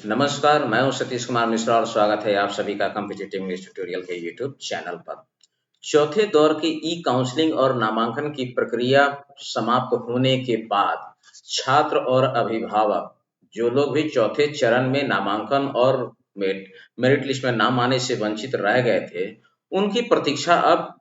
नमस्कार, मैं हूं सतीश कुमार मिश्रा और स्वागत है आप सभी का कॉम्पिटिटिव इंग्लिश ट्यूटोरियल के यूट्यूब चैनल पर। चौथे दौर की ई काउंसलिंग और नामांकन की प्रक्रिया समाप्त होने के बाद छात्र और अभिभावक जो लोग भी चौथे चरण में नामांकन और मेरिट लिस्ट में नाम आने से वंचित रह गए थे, उनकी प्रतीक्षा अब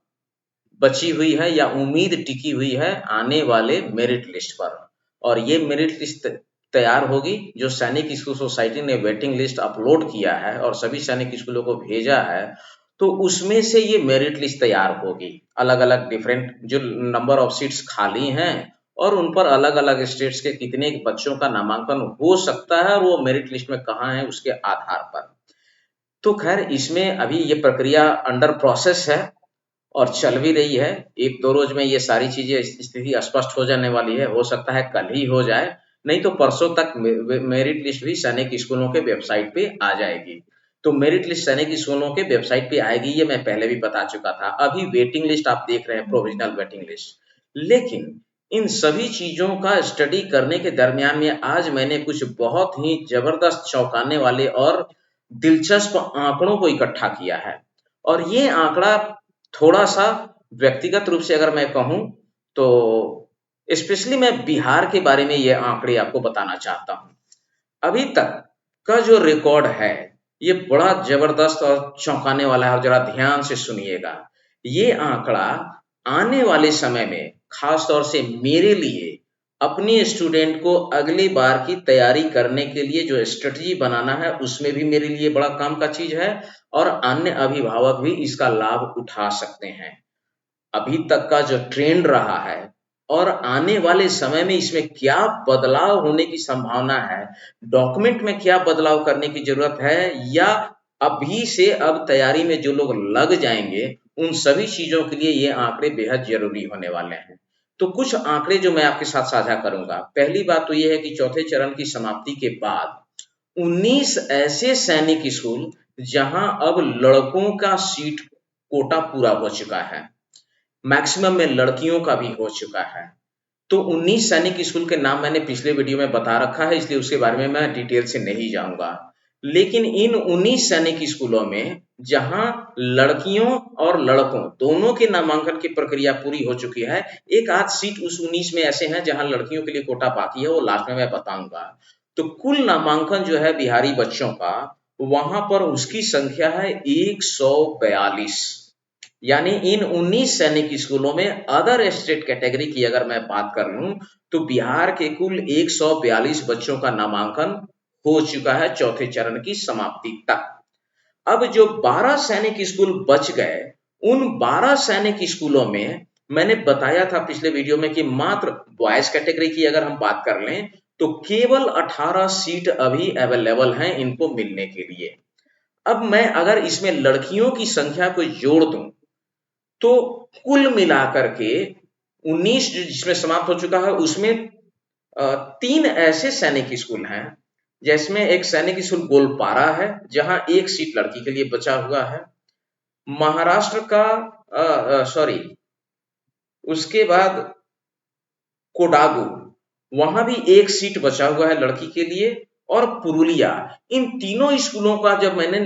बची हुई है या उम्मीद टिकी हुई है आने वाले मेरिट लिस्ट पर। और ये मेरिट लिस्ट तैयार होगी जो सैनिक स्कूल सोसाइटी ने वेटिंग लिस्ट अपलोड किया है और सभी सैनिक स्कूलों को भेजा है। तो उसमें से ये मेरिट लिस्ट तैयार होगी, अलग अलग डिफरेंट जो नंबर ऑफ सीट्स खाली हैं और उन पर अलग अलग स्टेट्स के कितने बच्चों का नामांकन हो सकता है और वो मेरिट लिस्ट में कहाँ है उसके आधार पर। तो खैर इसमें अभी ये प्रक्रिया अंडर प्रोसेस है और चल भी रही है। 1-2 रोज में ये सारी चीजें स्थिति स्पष्ट हो जाने वाली है। हो सकता है कल ही हो जाए, नहीं तो परसों तक मेरिट लिस्ट भी सैनिक स्कूलों के वेबसाइट पे आ जाएगी। तो मेरिट लिस्ट सैनिक स्कूलों के वेबसाइट पे आएगी, ये मैं पहले भी बता चुका था। अभी वेटिंग लिस्ट आप देख रहे हैं, प्रोविजनल वेटिंग लिस्ट। लेकिन इन सभी चीजों का स्टडी करने के दरमियान में आज मैंने कुछ बहुत ही जबरदस्त चौंकाने वाले और दिलचस्प आंकड़ों को इकट्ठा किया है। और ये आंकड़ा थोड़ा-सा व्यक्तिगत रूप से अगर मैं कहूँ तो स्पेशली मैं बिहार के बारे में ये आंकड़े आपको बताना चाहता हूँ। अभी तक का जो रिकॉर्ड है, ये बड़ा जबरदस्त और चौंकाने वाला है और जरा ध्यान से सुनिएगा। ये आंकड़ा आने वाले समय में खास तौर से मेरे लिए अपने स्टूडेंट को अगली बार की तैयारी करने के लिए जो स्ट्रेटजी बनाना है उसमें भी मेरे लिए बड़ा काम का चीज है और अन्य अभिभावक भी इसका लाभ उठा सकते हैं। अभी तक का जो ट्रेंड रहा है और आने वाले समय में इसमें क्या बदलाव होने की संभावना है, डॉक्यूमेंट में क्या बदलाव करने की जरूरत है या अभी से अब तैयारी में जो लोग लग जाएंगे उन सभी चीजों के लिए ये आंकड़े बेहद जरूरी होने वाले हैं। तो कुछ आंकड़े जो मैं आपके साथ साझा करूंगा। पहली बात तो ये है कि चौथे चरण की समाप्ति के बाद 19 ऐसे सैनिक स्कूल जहां अब लड़कों का सीट कोटा पूरा हो चुका है, मैक्सिमम में लड़कियों का भी हो चुका है। तो 19 सैनिक स्कूल के नाम मैंने पिछले वीडियो में बता रखा है, इसलिए उसके बारे में मैं डिटेल से नहीं जाऊंगा। लेकिन इन 19 सैनिक स्कूलों में जहां लड़कियों और लड़कों दोनों के नामांकन की प्रक्रिया पूरी हो चुकी है, एक आध सीट उस 19 में ऐसे हैं जहां लड़कियों के लिए कोटा बाकी है, वो लास्ट में मैं बताऊंगा। तो कुल नामांकन जो है बिहारी बच्चों का, वहां पर उसकी संख्या है 142। यानी इन 19 सैनिक स्कूलों में अदर स्टेट कैटेगरी की अगर मैं बात कर लूं तो बिहार के कुल 142 बच्चों का नामांकन हो चुका है चौथे चरण की समाप्ति तक। अब जो 12 सैनिक स्कूल बच गए, उन 12 सैनिक स्कूलों में मैंने बताया था पिछले वीडियो में कि मात्र बॉयज कैटेगरी की अगर हम बात कर लें तो केवल 18 सीट अभी अवेलेबल हैं इनको मिलने के लिए। अब मैं अगर इसमें लड़कियों की संख्या को जोड़ दूं तो कुल मिलाकर के 19 जिसमें समाप्त हो चुका है उसमें 3 ऐसे सैनिक स्कूल हैं, जिसमें एक सैनिक स्कूल गोलपारा है जहां एक सीट लड़की के लिए बचा हुआ है। महाराष्ट्र का सॉरी, उसके बाद कोडागू, वहां भी एक सीट बचा हुआ है लड़की के लिए। और पुरुलिया, इन तीनों स्कूलों का जब मैंने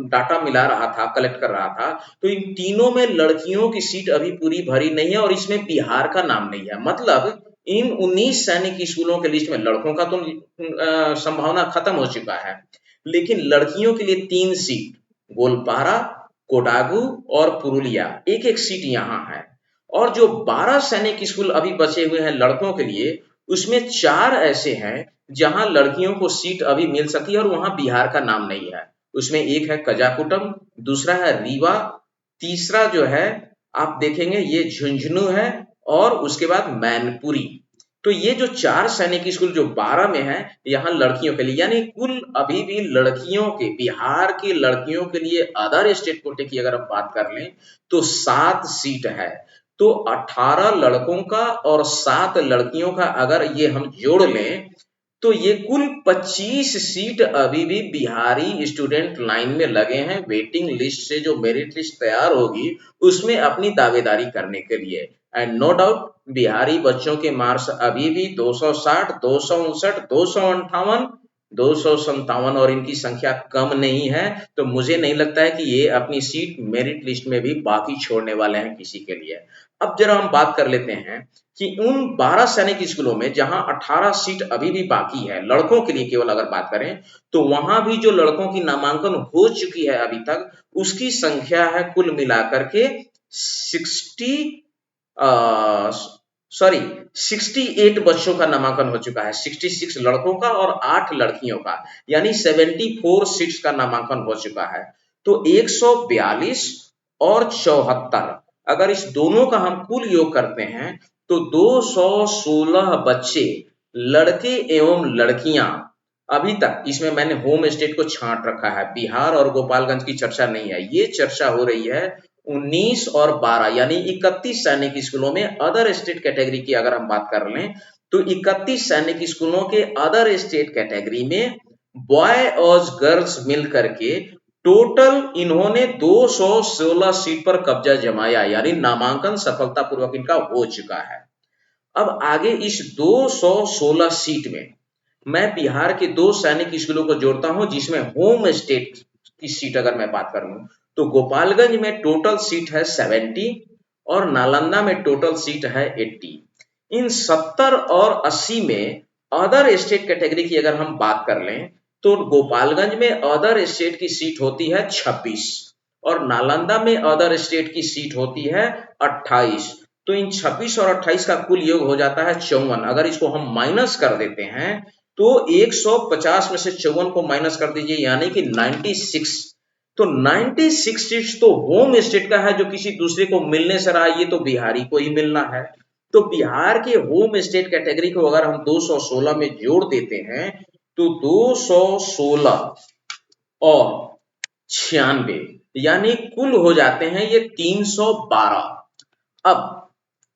डाटा मिला रहा था, कलेक्ट कर रहा था, तो इन तीनों में लड़कियों की सीट अभी पूरी भरी नहीं है और इसमें बिहार का नाम नहीं है। मतलब इन 19 सैनिक स्कूलों के लिस्ट में लड़कों का तो संभावना खत्म हो चुका है, लेकिन लड़कियों के लिए 3 सीट, गोलपारा, कोडागू और पुरुलिया, एक एक सीट यहाँ है। और जो 12 सैनिक स्कूल अभी बचे हुए हैं लड़कों के लिए, उसमें 4 ऐसे हैं जहां लड़कियों को सीट अभी मिल सकती है और वहां बिहार का नाम नहीं है। उसमें एक है कजाकुटम, दूसरा है रीवा, तीसरा जो है आप देखेंगे ये झुंझुनू है और उसके बाद मैनपुरी। तो ये जो 4 सैनिक स्कूल जो 12 में है, यहाँ लड़कियों के लिए, यानी कुल अभी भी लड़कियों के, बिहार की लड़कियों के लिए अदर स्टेट कोटे की अगर हम बात कर लें तो 7 सीट है। तो 18 लड़कों का और 7 लड़कियों का अगर ये हम जोड़ लें तो ये कुल 25 सीट अभी भी बिहारी स्टूडेंट लाइन में लगे हैं वेटिंग लिस्ट से जो मेरिट लिस्ट तैयार होगी उसमें अपनी दावेदारी करने के लिए। एंड नो डाउट बिहारी बच्चों के मार्क्स अभी भी 260, 259, 258 257 और इनकी संख्या कम नहीं है, तो मुझे नहीं लगता है कि ये अपनी सीट मेरिट लिस्ट में भी बाकी छोड़ने वाले हैं किसी के लिए। अब जरा हम बात कर लेते हैं कि उन 12 सैनिक स्कूलों में जहां 18 सीट अभी भी बाकी है लड़कों के लिए, केवल अगर बात करें तो वहां भी जो लड़कों की नामांकन हो चुकी है अभी तक, उसकी संख्या है कुल मिलाकर के 68 बच्चों का नामांकन हो चुका है। 66 लड़कों का और 8 लड़कियों का, यानी 74 सीट्स का नामांकन हो चुका है। तो 142 और 74, अगर इस दोनों का हम कुल योग करते हैं तो 216 बच्चे, लड़के एवं लड़कियां, अभी तक इसमें मैंने होम स्टेट को छांट रखा है, बिहार और गोपालगंज की चर्चा नहीं है। ये चर्चा हो रही है 19 और 12 यानी 31 सैनिक स्कूलों में अदर स्टेट कैटेगरी की अगर हम बात कर लें तो 31 सैनिक स्कूलों के अदर स्टेट कैटेगरी में बॉय और गर्ल्स मिल करके टोटल इन्होंने 216 सीट पर कब्जा जमाया, यानी नामांकन सफलतापूर्वक इनका हो चुका है। अब आगे इस 216 सीट में मैं बिहार के 2 सैनिक स्कूलों को जोड़ता हूं जिसमें होम स्टेट की सीट अगर मैं बात करूं तो गोपालगंज में टोटल सीट है 70 और नालंदा में टोटल सीट है 80। इन 70 और 80 में अदर स्टेट कैटेगरी की अगर हम बात कर लें तो गोपालगंज में अदर स्टेट की सीट होती है 26 और नालंदा में अदर स्टेट की सीट होती है 28। तो इन 26 और 28 का कुल योग हो जाता है 54। अगर इसको हम माइनस कर देते हैं तो 150 में से 54 को माइनस कर दीजिए यानी कि 96। तो 96 सीट्स तो होम स्टेट का है जो किसी दूसरे को मिलने से रहा, ये तो बिहारी को ही मिलना है। तो बिहार के होम स्टेट कैटेगरी को अगर हम 216 में जोड़ देते हैं तो 216 और 96 यानी कुल हो जाते हैं ये 312। अब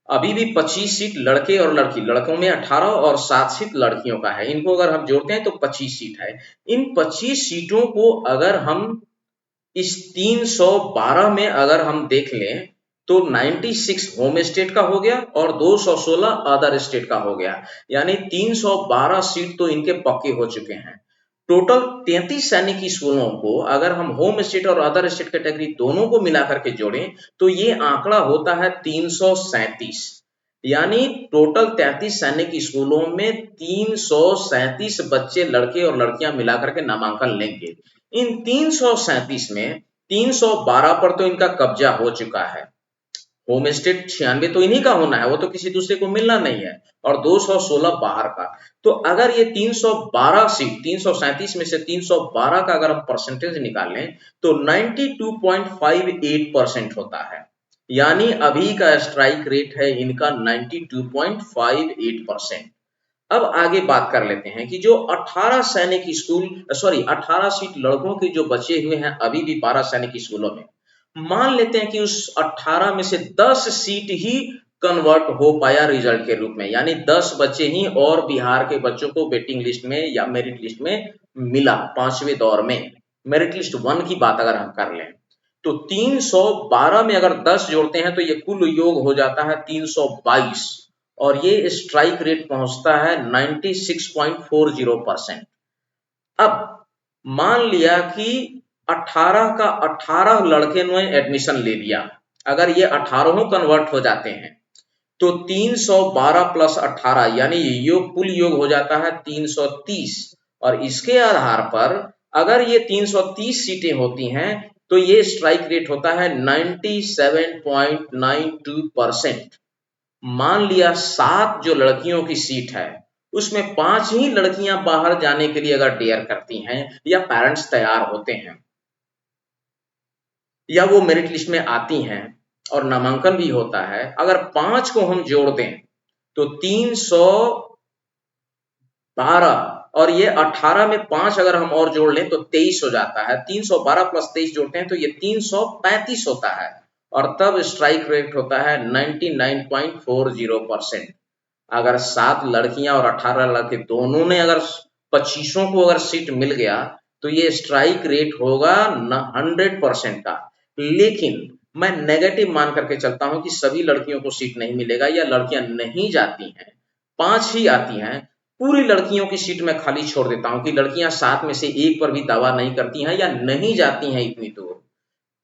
अभी भी 25 सीट लड़के और लड़की, लड़कों में 18 और 7 सीट लड़कियों का है, इनको अगर हम जोड़ते हैं तो 25 सीट है। इन 25 सीटों को अगर हम इस 312 में अगर हम देख लें तो 96 होम स्टेट का हो गया और 216 अदर स्टेट का हो गया, यानी 312 सीट तो इनके पक्के हो चुके हैं। टोटल 33 सैनिक स्कूलों को अगर हम होम स्टेट और अदर स्टेट कैटेगरी दोनों को मिलाकर के जोड़ें तो ये आंकड़ा होता है 337, यानी टोटल 33 सैनिक स्कूलों में 337 बच्चे लड़के और लड़कियां मिलाकर के नामांकन लेंगे। इन 337 में 312 पर तो इनका कब्जा हो चुका है, होम स्टेट 96 तो इन्हीं का होना है, वो तो किसी दूसरे को मिलना नहीं है, और 216 बाहर का। तो अगर ये 312 सीट 337 में से 312 का अगर हम परसेंटेज निकालें तो 92.58% होता है, यानी अभी का स्ट्राइक रेट है इनका 92.58%। अब आगे बात कर लेते हैं कि जो 18 सैनिक स्कूल 18 सीट लड़कों के जो बचे हुए हैं अभी भी 12 सैनिक स्कूलों में, मान लेते हैं कि उस 18 में से 10 सीट ही कन्वर्ट हो पाया रिजल्ट के रूप में, यानी 10 बच्चे ही और बिहार के बच्चों को वेटिंग लिस्ट में या मेरिट लिस्ट में मिला 5वें दौर में। मेरिट लिस्ट 1 की बात अगर हम कर लें तो 312 में अगर 10 जोड़ते हैं तो ये कुल योग हो जाता है 322 और ये स्ट्राइक रेट पहुंचता है 96.40%। अब मान लिया कि 18 का 18 लड़के ने एडमिशन ले लिया, अगर ये 18 कन्वर्ट हो जाते हैं तो 312 प्लस 18 यानी योग कुल योग हो जाता है 330 और इसके आधार पर अगर ये 330 सीटें होती हैं तो ये स्ट्राइक रेट होता है 97.92%। मान लिया 7 जो लड़कियों की सीट है उसमें 5 ही लड़कियां बाहर जाने के लिए अगर डेयर करती हैं या पेरेंट्स तैयार होते हैं या वो मेरिट लिस्ट में आती हैं और नामांकन भी होता है, अगर 5 को हम जोड़ दें तो 312 और ये 18 में 5 अगर हम और जोड़ लें तो 23 हो जाता है। 312 प्लस 23 जोड़ते हैं तो ये 335 होता है और तब स्ट्राइक रेट होता है 99.40%। अगर 7 लड़कियां और 18 लड़के दोनों ने अगर 25 को अगर सीट मिल गया तो ये स्ट्राइक रेट होगा 100% का। लेकिन मैं नेगेटिव मान करके चलता हूं कि सभी लड़कियों को सीट नहीं मिलेगा या लड़कियां नहीं जाती हैं, 5 ही आती हैं। पूरी लड़कियों की सीट मैं खाली छोड़ देता हूं कि लड़कियां 7 में से एक पर भी दावा नहीं करती हैं या नहीं जाती हैं इतनी दूर,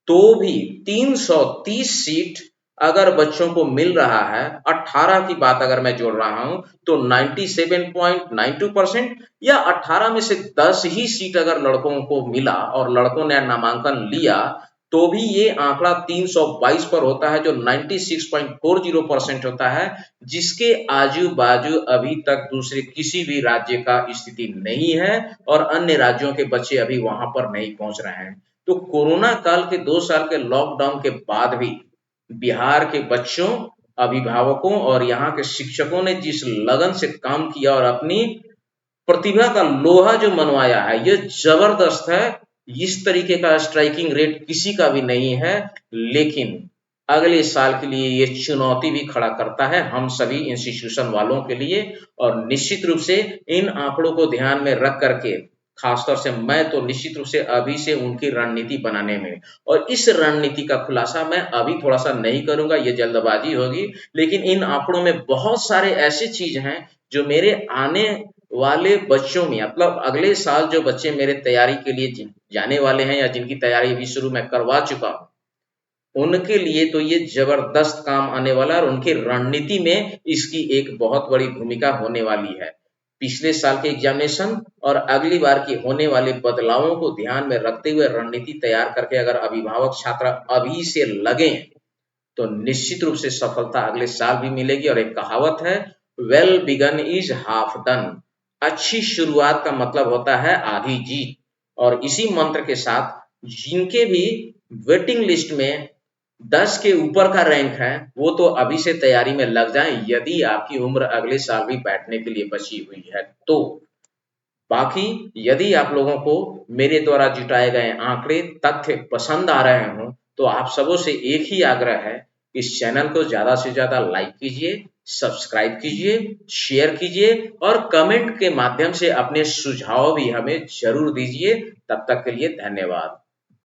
तो भी 330 सीट अगर बच्चों को मिल रहा है, 18 की बात अगर मैं जोड़ रहा हूं तो 97.92% या 18 में से 10 ही सीट अगर लड़कों को मिला और लड़कों ने नामांकन लिया, तो भी ये आंकड़ा 322 पर होता है, जो 96.40% होता है, जिसके आजू बाजू अभी तक दूसरे किसी भी राज्य का स्थिति नहीं है और अन्य राज्यों के बच्चे अभी वहां पर नहीं पहुंच रहे हैं। तो कोरोना काल के 2 साल के लॉकडाउन के बाद भी बिहार के बच्चों, अभिभावकों और यहाँ के शिक्षकों ने जिस लगन से काम किया और अपनी प्रतिभा का लोहा जो मनवाया है, ये जबरदस्त है। इस तरीके का स्ट्राइकिंग रेट किसी का भी नहीं है, लेकिन अगले साल के लिए ये चुनौती भी खड़ा करता है हम सभी इंस्टीट्यूशन वालों के लिए। और निश्चित रूप से इन आंकड़ों को ध्यान में रख करके खासतौर से मैं तो निश्चित रूप से अभी से उनकी रणनीति बनाने में, और इस रणनीति का खुलासा मैं अभी थोड़ा सा नहीं करूंगा, ये जल्दबाजी होगी, लेकिन इन आंकड़ों में बहुत सारे ऐसे चीज हैं जो मेरे आने वाले बच्चों में, मतलब अगले साल जो बच्चे मेरे तैयारी के लिए जाने वाले हैं या जिनकी तैयारी अभी शुरू मैं करवा चुका हूं, उनके लिए तो ये जबरदस्त काम आने वाला है और उनकी रणनीति में इसकी एक बहुत बड़ी भूमिका होने वाली है। पिछले साल के एग्जामिनेशन और अगली बार की होने वाले बदलावों को ध्यान में रखते हुए रणनीति तैयार करके अगर अभिभावक छात्र अभी से लगे तो निश्चित रूप से सफलता अगले साल भी मिलेगी। और एक कहावत है, well begun is half done. अच्छी शुरुआत का मतलब होता है आधी जीत। और इसी मंत्र के साथ जिनके भी वेटिंग लिस्ट में 10 के ऊपर का रैंक है, वो तो अभी से तैयारी में लग जाएं यदि आपकी उम्र अगले साल भी बैठने के लिए बची हुई है तो। बाकी यदि आप लोगों को मेरे द्वारा जुटाए गए आंकड़े, तथ्य पसंद आ रहे हों तो आप सबों से एक ही आग्रह है, इस चैनल को ज्यादा से ज्यादा लाइक कीजिए, सब्सक्राइब कीजिए, शेयर कीजिए और कमेंट के माध्यम से अपने सुझाव भी हमें जरूर दीजिए। तब तक के लिए धन्यवाद।